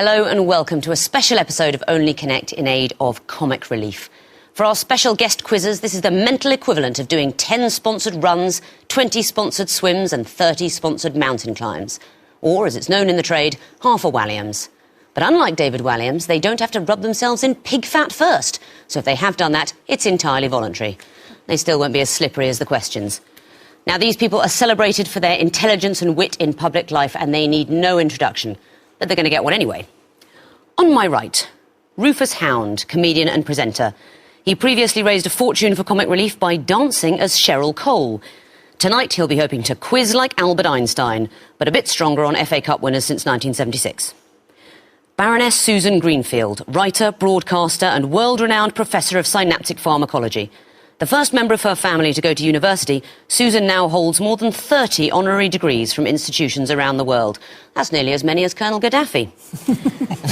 Hello and welcome to a special episode of Only Connect in aid of comic relief. For our special guest quizzes, this is the mental equivalent of doing 10 sponsored runs, 20 sponsored swims and 30 sponsored mountain climbs. Or, as it's known in the trade, half a Walliams. But unlike David Walliams, they don't have to rub themselves in pig fat first. So if they have done that, it's entirely voluntary. They still won't be as slippery as the questions. Now, these people are celebrated for their intelligence and wit in public life, and they need no introduction. But they're going to get one anyway. On my right, Rufus Hound, comedian and presenter. He previously raised a fortune for comic relief by dancing as Cheryl Cole. Tonight he'll be hoping to quiz like Albert Einstein, but a bit stronger on FA Cup winners since 1976. Baroness Susan Greenfield, writer, broadcaster and world-renowned professor of synaptic pharmacology. The first member of her family to go to university, Susan now holds more than 30 honorary degrees from institutions around the world. That's nearly as many as Colonel Gaddafi.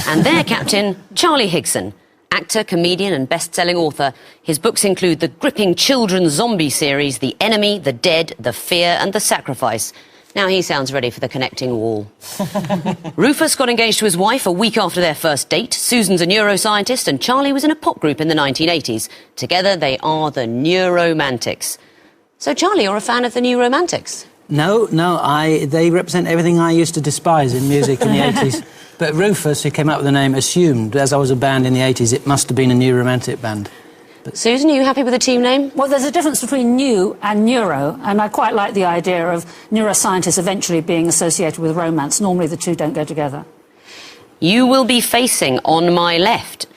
And their captain, Charlie Higson, actor, comedian and best-selling author. His books include the gripping children's zombie series, The Enemy, The Dead, The Fear and The Sacrifice. Now he sounds ready for the connecting wall. Rufus got engaged to his wife a week after their first date. Susan's a neuroscientist and Charlie was in a pop group in the 1980s. Together they are the Neuromantics. So, Charlie, you're a fan of the New Romantics? No, they represent everything I used to despise in music in the 80s. But Rufus, who came up with the name, assumed, as I was a band in the 80s, it must have been a New Romantic band. But Susan, are you happy with the team name? Well, there's a difference between new and neuro, and I quite like the idea of neuroscientists eventually being associated with romance. Normally the two don't go together. You will be facing, on my left,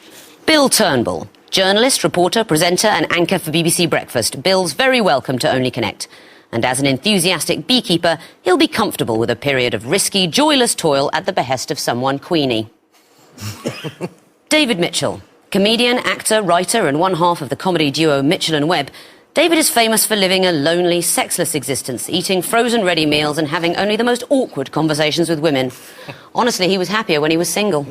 Bill Turnbull, journalist, reporter, presenter and anchor for BBC Breakfast. Bill's very welcome to Only Connect. And as an enthusiastic beekeeper, he'll be comfortable with a period of risky, joyless toil at the behest of someone queenie. David Mitchell. Comedian, actor, writer and one half of the comedy duo Mitchell and Webb, David is famous for living a lonely, sexless existence, eating frozen ready meals and having only the most awkward conversations with women. Honestly, he was happier when he was single.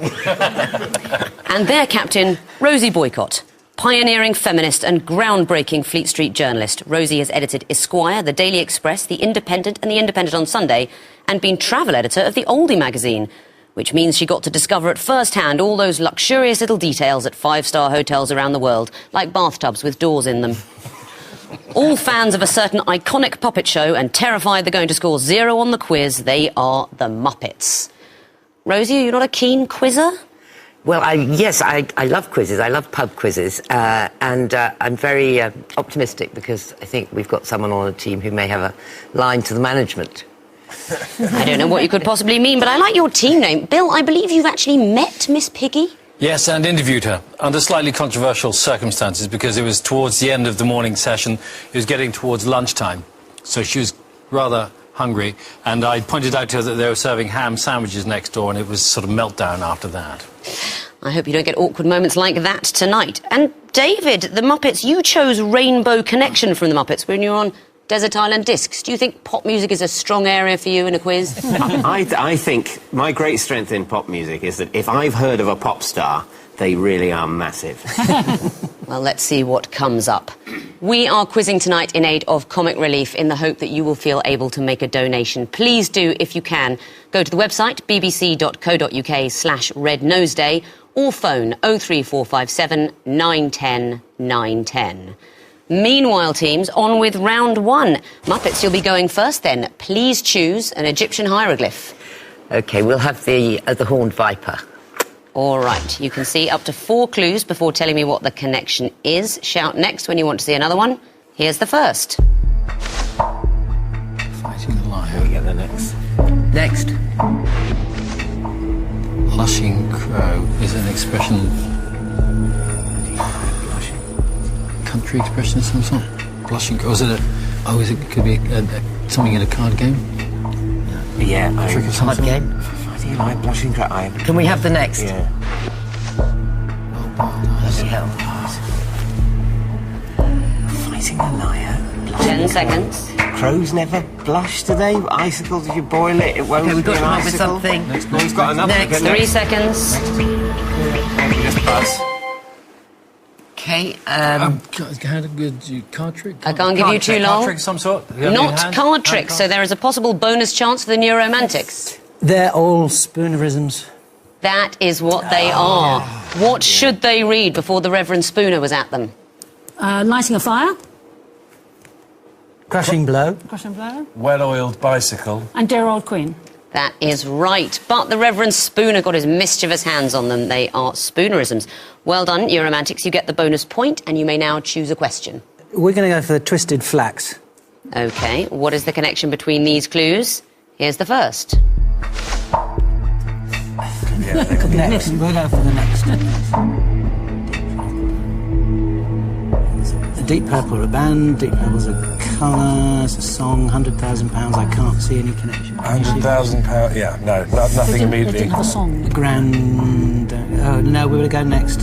And their captain, Rosie Boycott, pioneering feminist and groundbreaking Fleet Street journalist. Rosie has edited Esquire, The Daily Express, The Independent and The Independent on Sunday, and been travel editor of The Oldie magazine, which means she got to discover at first hand all those luxurious little details at five-star hotels around the world, like bathtubs with doors in them. All fans of a certain iconic puppet show and terrified they're going to score 0 on the quiz, they are the Muppets. Rosie, are you not a keen quizzer? Well, yes, I love quizzes. I love pub quizzes. And I'm very optimistic because I think we've got someone on the team who may have a line to the management. I don't know what you could possibly mean, but I like your team name. Bill, I believe you've actually met Miss Piggy? Yes, and interviewed her under slightly controversial circumstances because it was towards the end of the morning session. It was getting towards lunchtime, so she was rather hungry, and I pointed out to her that they were serving ham sandwiches next door, and it was sort of meltdown after that. I hope you don't get awkward moments like that tonight. And David, the Muppets, you chose Rainbow Connection from the Muppets when you were on Desert Island Discs. Do you think pop music is a strong area for you in a quiz? I think my great strength in pop music is that if I've heard of a pop star, they really are massive. Well, let's see what comes up. We are quizzing tonight in aid of comic relief in the hope that you will feel able to make a donation. Please do, if you can, go to the website bbc.co.uk/rednoseday or phone 03457 910 910. Meanwhile, teams, on with round 1. Muppets, you'll be going first then. Please choose an Egyptian hieroglyph. OK, we'll have the horned viper. All right, you can see up to 4 clues before telling me what the connection is. Shout next when you want to see another one. Here's the first. Fighting the lion. We get the next. Next. Blushing crow is an expression... country expression of some sort? Blushing crow. Is it could be something in a card game? Yeah, Trick of card game. I think I like blushing crow. Can we have the next? Yeah. Bloody hell. Fighting a lion. 10 seconds. Crows never blush, do they? Icicles, if you boil it, it won't we've be got an to come up with icicle. something. No, he's got another. Next. 3 seconds. Just buzz. OK, Had a good card trick? I can't give you too long. Card trick of some sort? Not card tricks, so there is a possible bonus chance for the Neuromantics. They're all spoonerisms. That is what they are. What should they read before the Reverend Spooner was at them? Lighting a fire. Crushing blow. Crushing blow. Well-oiled bicycle. And Dear Old Queen. That is right. But the Reverend Spooner got his mischievous hands on them. They are Spoonerisms. Well done, Euromantics. You get the bonus point, and you may now choose a question. We're going to go for the twisted flax. OK, what is the connection between these clues? Here's the first. Next. We'll go for the next. The Deep Purple are a band, Deep Purple's a colour, it's a song, £100,000. I can't see any connection. £100,000, yeah, no, nothing They immediately. didn't have a song. Grand... oh, no, we're going to go next.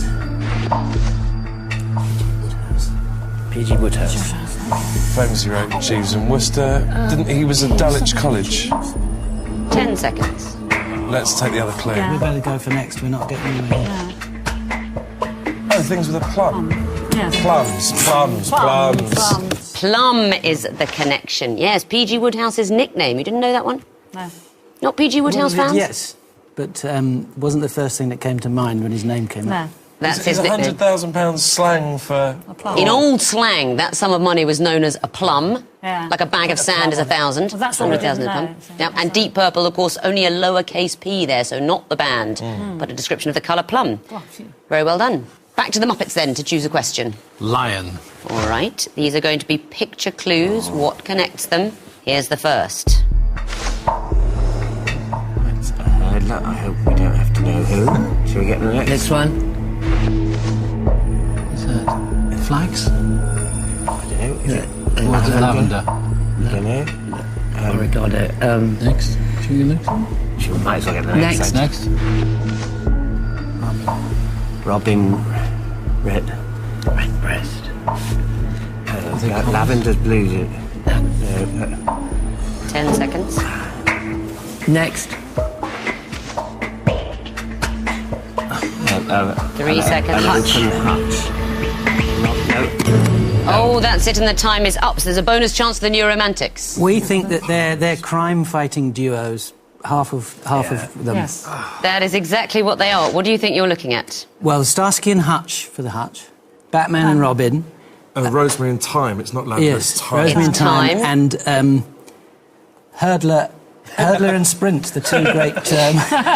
P.G. Woodhouse. Famously wrote Jeeves and Worcester. He was at Dulwich College. 10 seconds. Let's take the other clue. Yeah. We better go for next, we're not getting anywhere. Oh, things with a plum. Yeah. Plums. Plum is the connection. Yes, P.G. Woodhouse's nickname. You didn't know that one? No. Not P.G. Woodhouse fans? Yes, but wasn't the first thing that came to mind when his name came No. up. That's Is his nickname. £100,000 slang for... A plum. In old slang, that sum of money was known as a plum. Yeah. Like a bag of sand is 1,000. Well, that's what I 100,000 is a didn't plum. know, so Yep. that's And Deep Purple, of course, only a lowercase p there, so not the band, but a description of the colour plum. Oh, phew. Very well done. Back to the Muppets then to choose a question. Lion. All right, these are going to be picture clues. What connects them? Here's the first. I hope we don't have to know who. Shall we get the next? This one? Is that flags? I don't know. Is it Lavender. I don't know. Oregano. Next. Should we next? We might as well get the next. Next. Robin Redbreast. Lavender's blues. 10 seconds. Next. 3 seconds. Hutch. Oh, that's it, and the time is up. So there's a bonus chance for the Neuromantics. We think that they're crime-fighting duos, half of them. Yes. That is exactly what they are. What do you think you're looking at? Well, Starsky and Hutch for the Hutch, Batman and Robin. Rosemary and Thyme, it's not Lavender, Yes, it's Thyme. Rosemary and It's Thyme, Thyme. and Hurdler and Sprint, the two great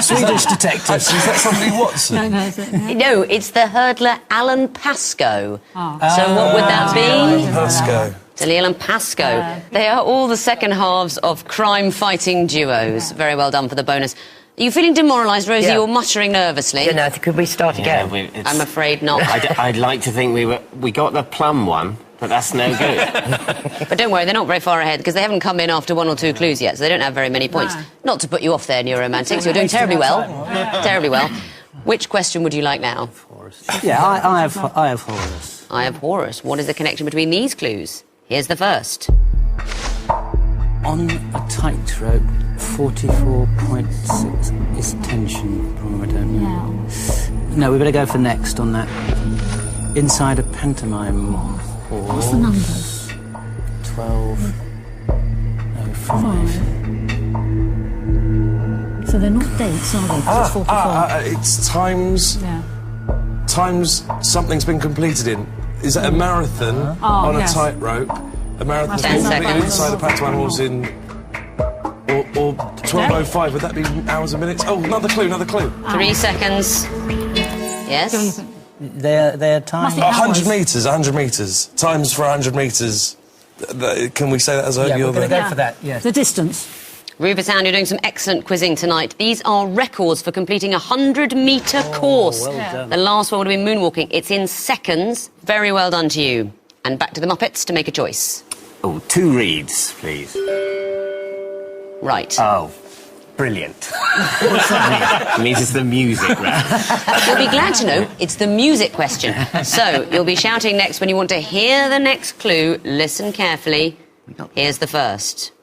Swedish detectives. Is that somebody Watson? No, is it? No. No, it's the hurdler Alan Pascoe. So what would that be? Pasco. Dilly Alan Pascoe. They are all the second halves of crime-fighting duos. Very well done for the bonus. Are you feeling demoralised, Rosie? Yeah. You're muttering nervously. You know, could we start again? I'm afraid not. I'd like to think we got the plum one, but that's no good. But don't worry, they're not very far ahead because they haven't come in after 1 or 2 clues yet, so they don't have very many points. No. Not to put you off there, Neuromantics. You're doing terribly well. Terribly well. Which question would you like now? Yeah, I have Horus. I have Horus. What is the connection between these clues? Here's the first. On a tightrope, 44.6 is tension. Oh, I don't know. No, we better go for next on that. Inside a pantomime hall. What's the numbers? 12.05. So they're not dates, are they? 'Cause it's 44. It's times... Yeah. Times something's been completed in. Is that a marathon on yes. a tightrope? A marathon's Ten been completed seconds. inside a pantomime halls in... Or 12.05, would that be hours and minutes? Oh, another clue. 3 seconds. Yes? They're time. Must be 100 hours. 100 metres. Times for 100 metres. Can we say that as a... Yeah, you're we're going the- to go for that, yes. The distance. Rufus Hound, you're doing some excellent quizzing tonight. These are records for completing a 100-metre course. well done. The last one would have been moonwalking. It's in seconds. Very well done to you. And back to the Muppets to make a choice. Oh, 2 reads, please. Right. Oh, brilliant. What's that mean? It means it's the music, right? You'll be glad to know it's the music question. So, you'll be shouting next when you want to hear the next clue. Listen carefully. Here's the first.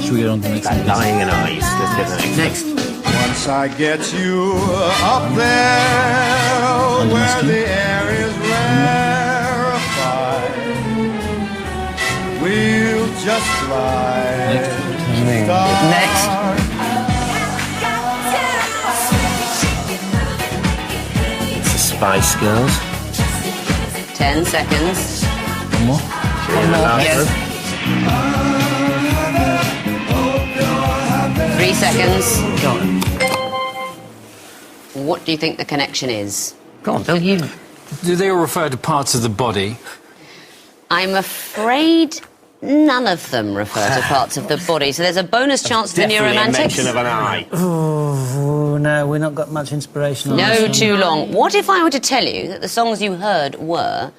Should we get on to the next one? Lying in eyes. Let's get the next. Once I get you up there where the air is rarefied, we'll just like Next. It's the Spice Girls. 10 seconds. One more. Yes. 3 seconds. Go on. What do you think the connection is? Go on, Bill. You. Do they all refer to parts of the body? I'm afraid none of them refer to parts of the body, so there's a bonus chance for the Definitely a Neuromantics. mention of an eye. Oh, no, we've not got much inspiration on this No, one. too long. What if I were to tell you that the songs you heard were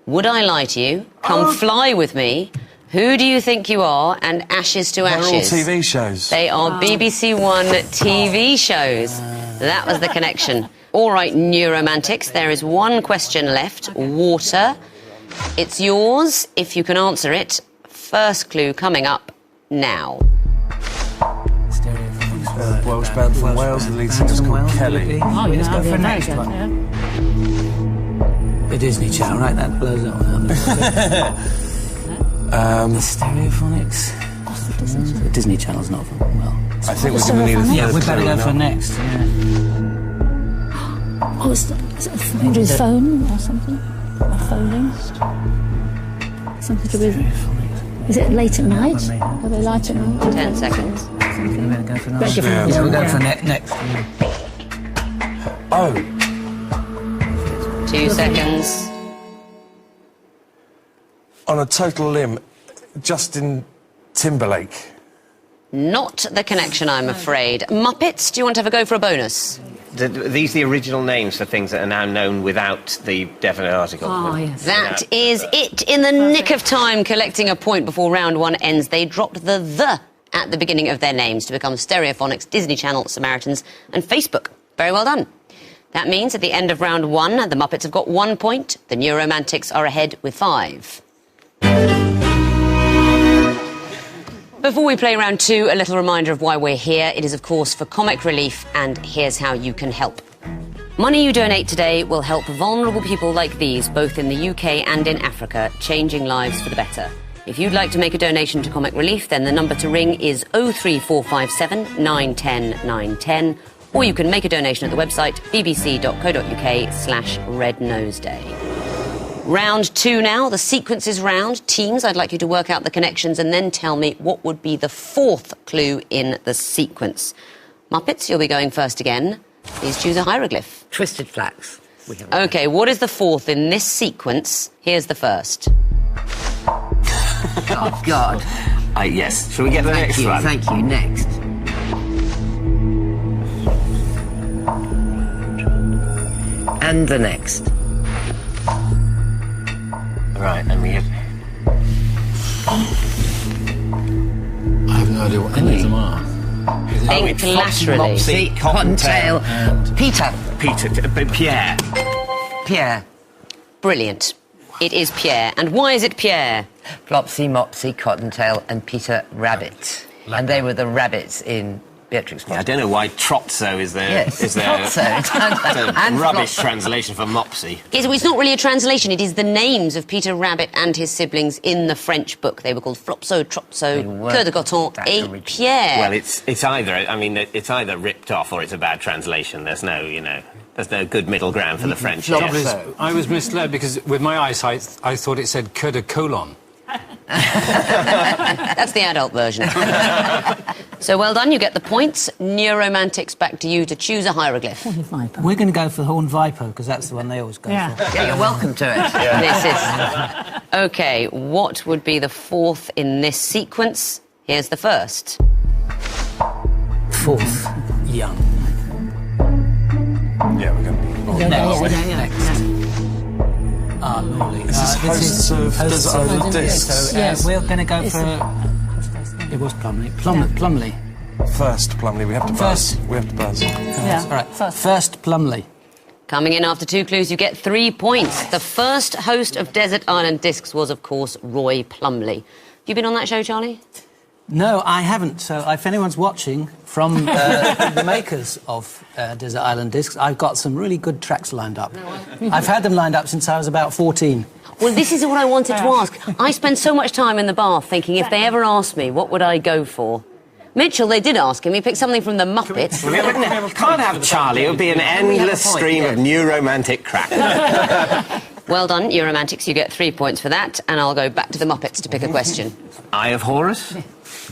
Would I Lie to You, Come Fly With Me, Who Do You Think You Are, and Ashes to They're all Ashes? TV shows. They are BBC One TV shows. That was the connection. All right, Neuromantics, there is one question left. Water. It's yours if you can answer it. First clue coming up now. Welsh band from Wales, the lead singer's called Kelly. Oh, Let's go for next yeah, one. yeah. The Disney Channel, right? That blows that one out. The Stereophonics. The Disney Channel's not from, well... I think we're going to need a third Yeah, we better clue go now. for next. Yeah. Oh, is it something to do with phone or something? Or phoning? Something to do with... Is it late at night? Are they late at night? 10 seconds. We better go for next. different. Yeah, we'll go for next. Oh, 2 seconds. on a total limb, Justin Timberlake. Not the connection, I'm afraid. Muppets, do you want to have a go for a bonus? These are the original names for things that are now known without the definite article. Oh, yes. That is it. In the nick of time, collecting a point before round one ends, they dropped the at the beginning of their names to become Stereophonics, Disney Channel, Samaritans, and Facebook. Very well done. That means at the end of round one, the Muppets have got 1 point. The Neuromantics are ahead with 5. Before we play round two, a little reminder of why we're here. It is, of course, for comic relief, and here's how you can help. Money you donate today will help vulnerable people like these, both in the UK and in Africa, changing lives for the better. If you'd like to make a donation to Comic Relief, then the number to ring is 03457 910 910, or you can make a donation at the website bbc.co.uk/Red Nose Day. Round two now, the sequences round. Teams, I'd like you to work out the connections and then tell me what would be the fourth clue in the sequence. Muppets, you'll be going first again. Please choose a hieroglyph. Twisted Flax. OK, what is the fourth in this sequence? Here's the first. Oh, God. Yes. Shall we get the next one? Thank you. Next. And the next. Right, and we have... I have no idea what any of them are. Think laterally. Mopsy, Cottontail. Peter. Pierre. Pierre. Brilliant. It is Pierre. And why is it Pierre? Flopsy, Mopsy, Cottontail, and Peter Rabbit. And they were the rabbits in Beatrix Potter. I don't know why Trotso is there. Yes, is there Trotso. It's a And rubbish Flopsy. translation for Mopsy. Yes, well, it's not really a translation. It is the names of Peter Rabbit and his siblings in the French book. They were called Flopso, Tropso, Coeur de Coton, that et original. Pierre. Well, it's either, I mean, it's either ripped off or it's a bad translation. There's no, there's no good middle ground for the French. Trouble I was misled because with my eyesight, I thought it said Coeur de Colon. That's the adult version. So well done, you get the points. Neuromantics, back to you to choose a hieroglyph. We're going to go for the Horn Viper, because that's the one they always go for. Yeah, you're welcome to it. This is... OK, what would be the fourth in this sequence? Here's the first. Fourth, young. Yeah, we're going to be... Next. Ah, lovely. This is hosts of Desert Island Discs. So we're going to go for... It was Plumley. Plumley. First, Plumley, we have to buzz. We have to buzz. All right, first Plumley. Coming in after 2 clues, you get 3 points. The first host of Desert Island Discs was, of course, Roy Plumley. Have you been on that show, Charlie? No, I haven't. So if anyone's watching from the makers of Desert Island Discs, I've got some really good tracks lined up. I've had them lined up since I was about 14. Well, this is what I wanted to ask. I spend so much time in the bath thinking if they ever asked me, what would I go for? Mitchell, they did ask him. He picked something from the Muppets. Can't have Charlie. It would be an endless stream of new romantic crap. Well done, you romantics. You get 3 points for that, and I'll go back to the Muppets to pick a question. Eye of Horus?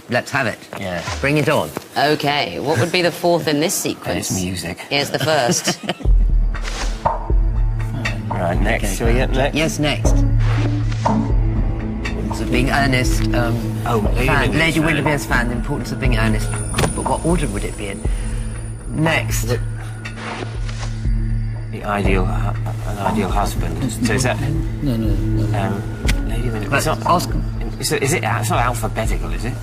Let's have it. Yeah. Bring it on. OK, what would be the fourth in this sequence? It's music. Here's the first. Right, next. Shall we get next? Yes, next. Importance of being earnest. Lady Windermere's fan. The importance of being earnest. But what order would it be in? Next. The ideal, an ideal husband. So is that? No. Lady Windermere. It's not Oscar. Is it? It's not alphabetical, is it?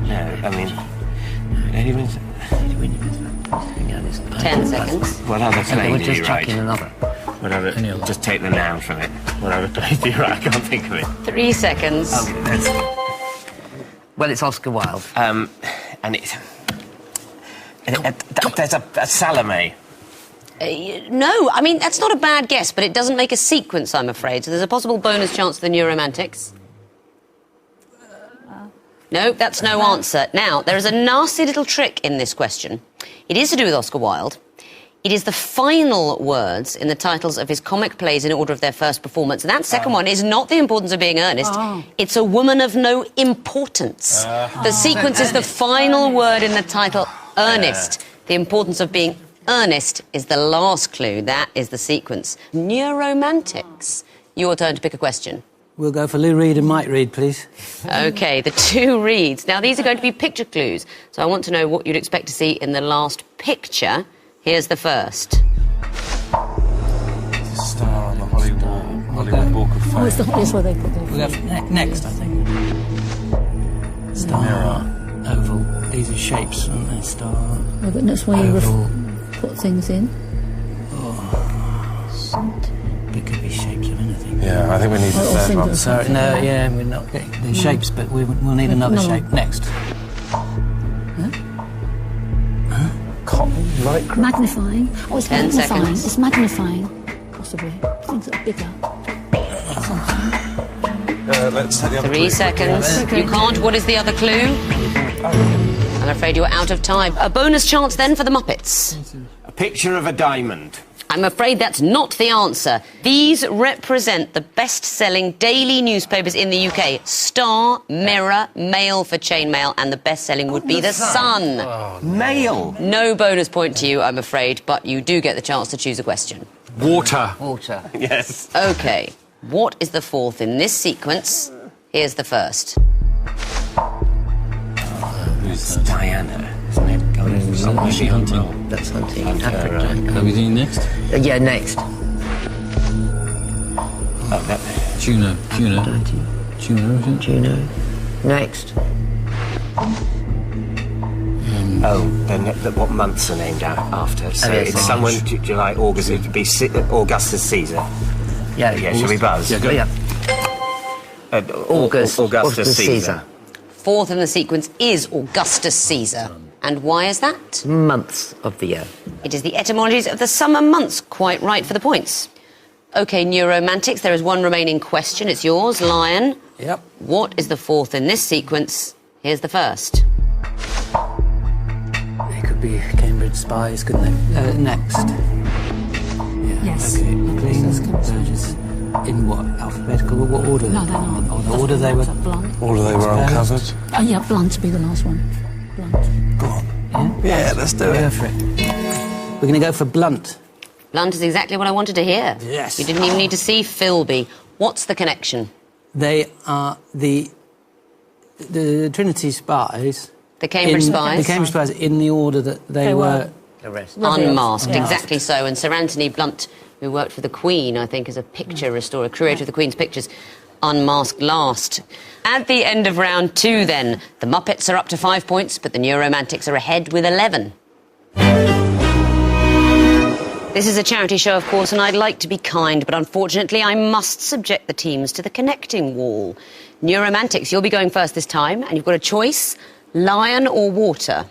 No, I mean, Lady Windermere. 10 seconds. What other play We're do just you write? chucking another. Whatever. Just take the noun from it. Whatever play do you write? I can't think of it. 3 seconds. Well, it's Oscar Wilde. And it's. There's a Salome. No, I mean, that's not a bad guess, but it doesn't make a sequence, I'm afraid. So there's a possible bonus chance for the Neuromantics. No, that's no answer. Now, there is a nasty little trick in this question. It is to do with Oscar Wilde. It is the final words in the titles of his comic plays in order of their first performance. And that second one is not the importance of being earnest. It's a woman of no importance. The sequence is the final word in the title, earnest. The importance of being earnest is the last clue. That is the sequence. Neuromantics. Your turn to pick a question. We'll go for Lou Reed and Mike Reed, please. OK, the two Reeds. Now, these are going to be picture clues, so I want to know what you'd expect to see in the last picture. Here's the first. Star on the Hollywood Walk of Fame. Oh, it's where they put We'll their... go for next, I think. Star, oval. These are shapes, aren't they? Star, Oh, but that's where you oval. put things in. It could be shapes of anything. Yeah, I think we need the third one. Sorry, no, yeah, we're not getting the shapes, but we'll need another shape. Next. Magnifying. Oh, it's 10 magnifying. seconds. It's magnifying. Possibly. Things that are bigger. Let's take the other 3 clue. seconds. You can't. What is the other clue? I'm afraid you're out of time. A bonus chance then for the Muppets. A picture of a diamond. I'm afraid that's not the answer. These represent the best-selling daily newspapers in the UK. Star, Mirror, Mail for chainmail, and the best-selling would be The Sun. Mail. No bonus point to you, I'm afraid, but you do get the chance to choose a question. Water. Water. Yes. OK, what is the fourth in this sequence? Here's the first. It's Diana, isn't it? Is she hunting? That's hunting. Hunter, Africa. Are we doing next? Yeah, next. Oh, that. Juno, is it? Juno. Next. What months are named after? So yes, it's someone July, August. It'd be Augustus Caesar. Yeah, Shall we buzz? Yeah, go. Yeah. Augustus Caesar. Fourth in the sequence is Augustus Caesar. And why is that? Months of the year. It is the etymologies of the summer months. Quite right for the points. OK, Neuromantics, there is one remaining question. It's yours, Lion. Yep. What is the fourth in this sequence? Here's the first. They could be Cambridge spies, couldn't they? Next. Yeah. Yes. Okay. Clean Burgess. In what? Alphabetical? What order? No, they're not. Oh, the order they were. Blunt. All of they were uncovered. Oh, yeah, Blunt to be the last one. Blunt. Go on. Yeah, let's do Go it. for it. We're going to go for Blunt. Blunt is exactly what I wanted to hear. Yes. You didn't even need to see Philby. What's the connection? They are the Trinity spies. The Cambridge spies? The Cambridge spies in the order that they were. The rest. Unmasked, Yeah. exactly so. And Sir Anthony Blunt, who worked for the Queen, I think, as a picture restorer, curator of the Queen's pictures, unmasked last. At the end of round 2, then, the Muppets are up to 5 points, but the Neuromantics are ahead with 11. This is a charity show, of course, and I'd like to be kind, but unfortunately I must subject the teams to the connecting wall. Neuromantics, you'll be going first this time, and you've got a choice, lion or water.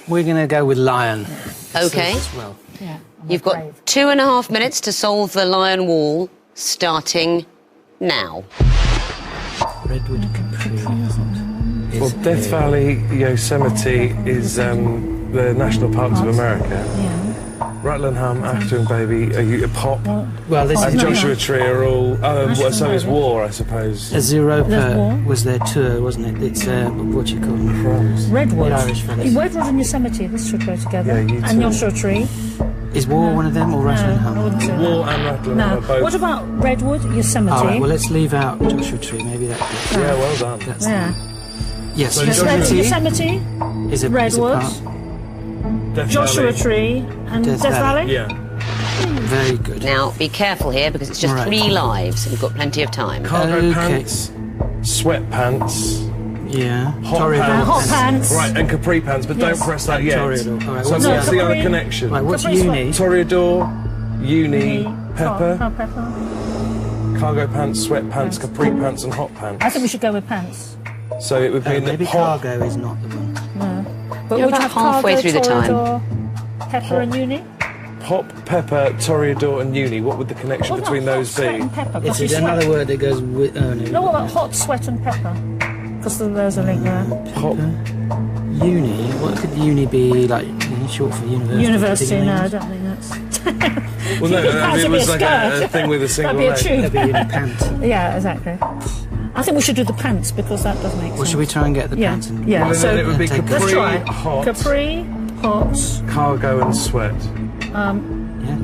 We're going to go with Lion. OK. As well. Yeah. You've got 2.5 minutes to solve the lion wall. starting now. Redwood Capri. Well, Death Valley, Yosemite is the national parks of America. Yeah. Rattle and Hum, Acton Baby, Pop, Well, this and is Joshua Tree are all. So is War, I suppose. There's Zeropa War. was their tour, wasn't it? It's what do you call them? Redwood. The Irish fellas. Redwood and Yosemite, this should go together. Yeah, you and too. Joshua Tree. Is War one of them or Rattle and I Hum? wouldn't say War that. and Rattle and No. Hum are both. What about Redwood, Yosemite? All right, well, let's leave out Joshua Tree. Maybe that. Yeah, well done. That's yeah. Yes, So Yosemite Yosemite, is a Redwood, is a park. Death Joshua Valley. Tree, and Death Death Valley. Valley. Yeah. Very good. Now, be careful here because it's just Right. 3 lives and we've got plenty of time. Cargo Okay. pants, sweatpants, Yeah. hot Toreador. pants. Hot pants. Right, and capri pants, but Yes. don't press that yet. Toreador. All right, So what's what's the the other? other connection? Right, what's Capri uni? Toreador, uni, pepper, Hot pepper. cargo pants, sweatpants, capri pants, and hot pants. I think we should go with pants. So it would mean Maybe that hot, cargo is not the one. But You're would you about have halfway cargo, through the time. Toreador, pepper and uni? pop, pepper, Toreador, and uni. What would the connection What about between hot those sweat be? and pepper? It's Because you sweat. another word that goes with. Oh, No, no. what about hot, sweat and pepper? Because there's a link there. Pop, Uni. What could uni be like? Short for university. University, Anything no, I else? don't think that's... well, no, That'd it be was a like skirt. a thing with a single That'd be a leg. tube. That'd be uni pants. Yeah, exactly. I think we should do the pants because that does make sense. Well, should we try and get the Yeah, pants? And yeah. Well, So then it would be take capri, let's try. hot, Capri, hot, cargo, and sweat. Yeah,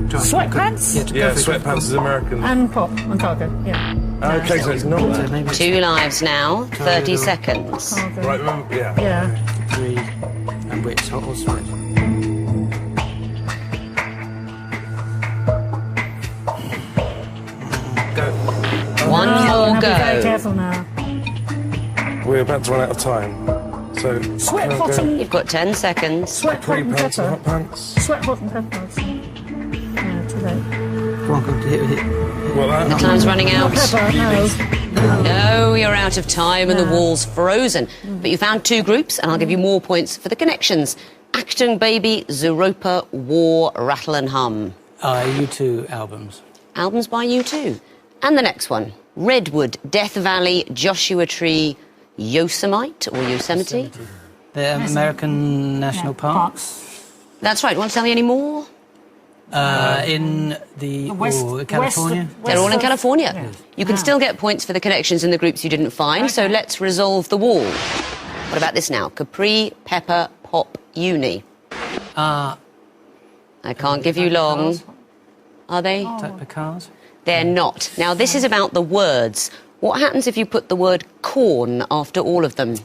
try. Sweatpants? Yeah, to Yeah, go for it. sweatpants is American. and pop and cargo. Yeah. Okay, so it's not So that. maybe it's 2 lives now, 30 Toreador. seconds. Cargo. Right, remember, yeah. Yeah. 3 and which hot or sweat. Go. One Oh, more now be very go. careful now. We're about to run out of time. So, Sweat, can I hot go? and... You've got 10 seconds. Sweat, hot Capri and pants and pepper. hot pants. Sweat, hot and pepper. I'd say. Yeah, too late. Go on, come to hit. Well, that, Time's running out. Pepper, no. No, you're out of time and the wall's frozen. But you found 2 groups and I'll give you more points for the connections. Acton Baby, Zeropa, War, Rattle and Hum. U2 albums. Albums by U2. And the next one, Redwood, Death Valley, Joshua Tree, Yosemite or Yosemite. The American National Parks. That's right. Want to tell me any more? In the West- California. west- They're all in of- California. Yeah. You can still get points for the connections in the groups you didn't find, so let's resolve the wall. What about this now? Capri, Pepper, Pop, Uni. I can't give you long. Are they? Type of cars. They're not. Now, this is about the words. What happens if you put the word corn after all of them?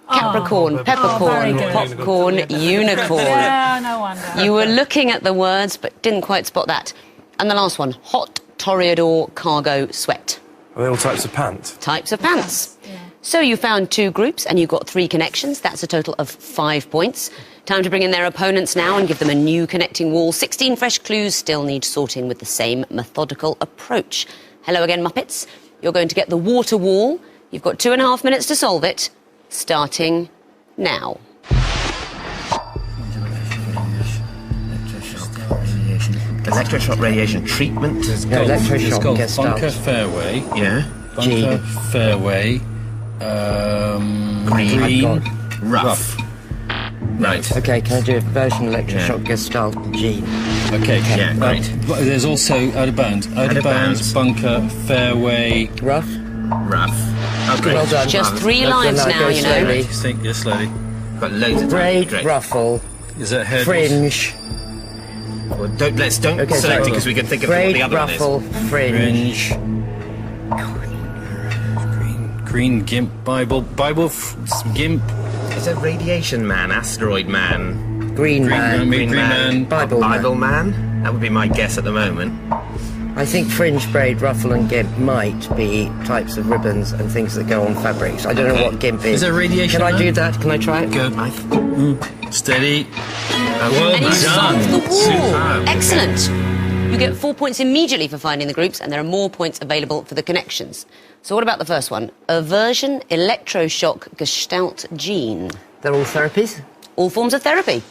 Capricorn, peppercorn, very good. popcorn, unicorn. Yeah, no wonder. You were looking at the words, but didn't quite spot that. And the last one, hot, Toreador, cargo, sweat. are they all types of pants? Types of pants. So you found 2 groups and you got 3 connections. That's a total of 5 points. Time to bring in their opponents now and give them a new connecting wall. 16 fresh clues still need sorting with the same methodical approach. Hello again, Muppets. You're going to get the water wall. You've got 2.5 minutes to solve it. Starting now. Electroshock radiation treatment. No, electroshock gestalt. Bunker Fairway. Yeah. Bunker Fairway. Green. Rough. Right. Okay, can I do a version electroshock gestalt G? Okay. Yeah, right. But there's also out of bounds. Out of bounds. Bunker Fairway. Rough? Rough. Okay. Well done. Just 3 That's lines the line, now, go you know. slowly. Just think, yes, slowly. Got loads of time. Braid, Great. ruffle, Is that head? fringe. Well, don't Okay, select so it because we can think of what braid, the other ruffle, one is. fringe. Green gimp Bible gimp It's a radiation man, asteroid man, Green man. Green man. Bible man. That would be my guess at the moment. I think fringe, braid, ruffle and gimp might be types of ribbons and things that go on fabrics. I don't know what gimp is. Is there radiation Can I man? do that? Can I try it? Good. Steady. Well And you done. solved the wall. Superb. Excellent. You get 4 points immediately for finding the groups, and there are more points available for the connections. So what about the first one? Aversion, electroshock, gestalt, gene. They're all therapies? All forms of therapy.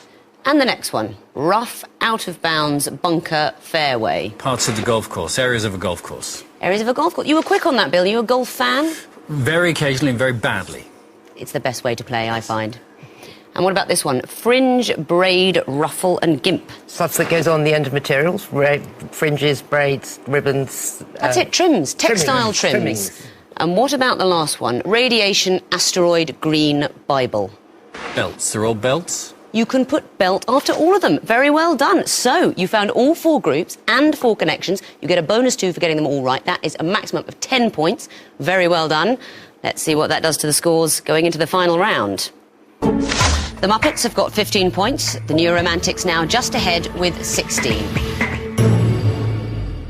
And the next one, rough, out of bounds, bunker, fairway. Parts of the golf course, areas of a golf course. Areas of a golf course. You were quick on that, Bill. You a golf fan? Very occasionally and very badly. It's the best way to play, I find. And what about this one? Fringe, braid, ruffle and gimp. Stuff that goes on the end of materials, fringes, braids, ribbons. That's it, trims, textile trims. And what about the last one? Radiation, asteroid, green, Bible. Belts. They're all belts. You can put belt after all of them. Very well done. So, you found all 4 groups and 4 connections. You get a bonus 2 for getting them all right. That is a maximum of 10 points. Very well done. Let's see what that does to the scores going into the final round. The Muppets have got 15 points. The Neuromantics now just ahead with 16.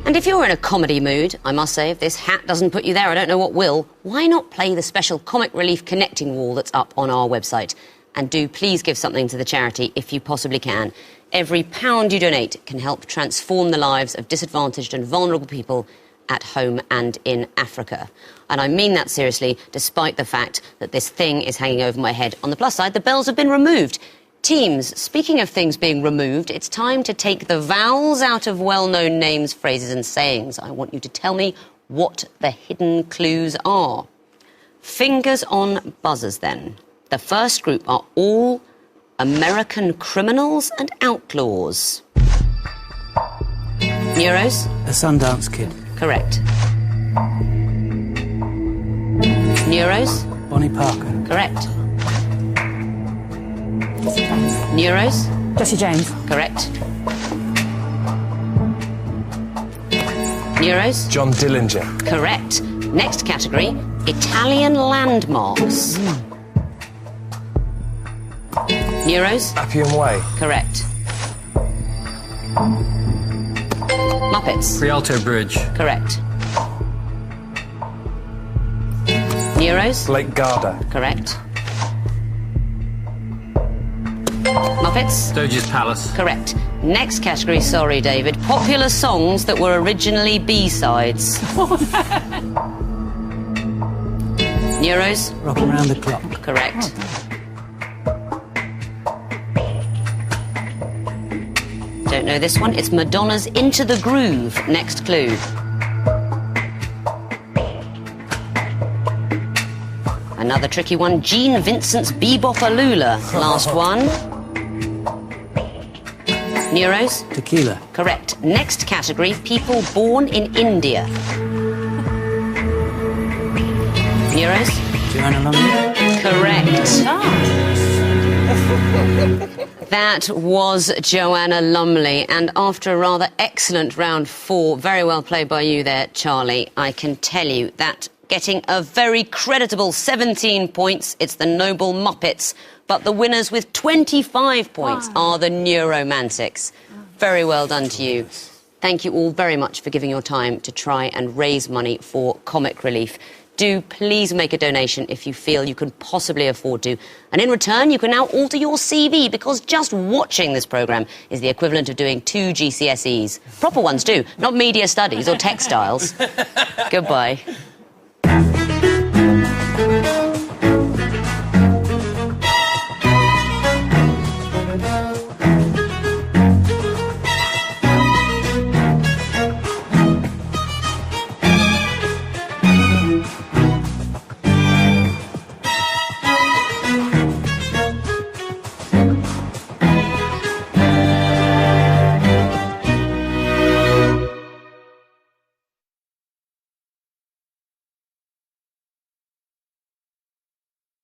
And if you're in a comedy mood, I must say, if this hat doesn't put you there, I don't know what will. Why not play the special Comic Relief connecting wall that's up on our website? And do please give something to the charity if you possibly can. Every £1 you donate can help transform the lives of disadvantaged and vulnerable people at home and in Africa. And I mean that seriously, despite the fact that this thing is hanging over my head. On the plus side, the bells have been removed. Teams, speaking of things being removed, it's time to take the vowels out of well-known names, phrases and sayings. I want you to tell me what the hidden clues are. Fingers on buzzers, then. The first group are all American criminals and outlaws. Neuros? A Sundance Kid. Correct. Neuros? Bonnie Parker. Correct. Neuros? Jesse James. Correct. Neuros? John Dillinger. Correct. Next category, Italian landmarks. Neuros? Appian Way. Correct. Muppets? Rialto Bridge. Correct. Neuros? Lake Garda. Correct. Muppets? Doge's Palace. Correct. Next category, sorry, David. Popular songs that were originally B-sides. Neuros? Rocking Around the Clock. Correct. Don't know this one. It's Madonna's Into the Groove. Next clue. Another tricky one. Gene Vincent's Bebop-A-Lula. Last one. Neuros? Tequila. Correct. Next category, people born in India. Neuros? Joanna Lumley. Correct. That was Joanna Lumley, and after a rather excellent round 4, very well played by you there, Charlie, I can tell you that getting a very creditable 17 points, it's the Noble Muppets, but the winners with 25 points are the Neuromantics. Very well done to you. Thank you all very much for giving your time to try and raise money for Comic Relief. Do please make a donation if you feel you can possibly afford to. And in return, you can now alter your CV, because just watching this programme is the equivalent of doing 2 GCSEs. Proper ones do, not media studies or textiles. Goodbye.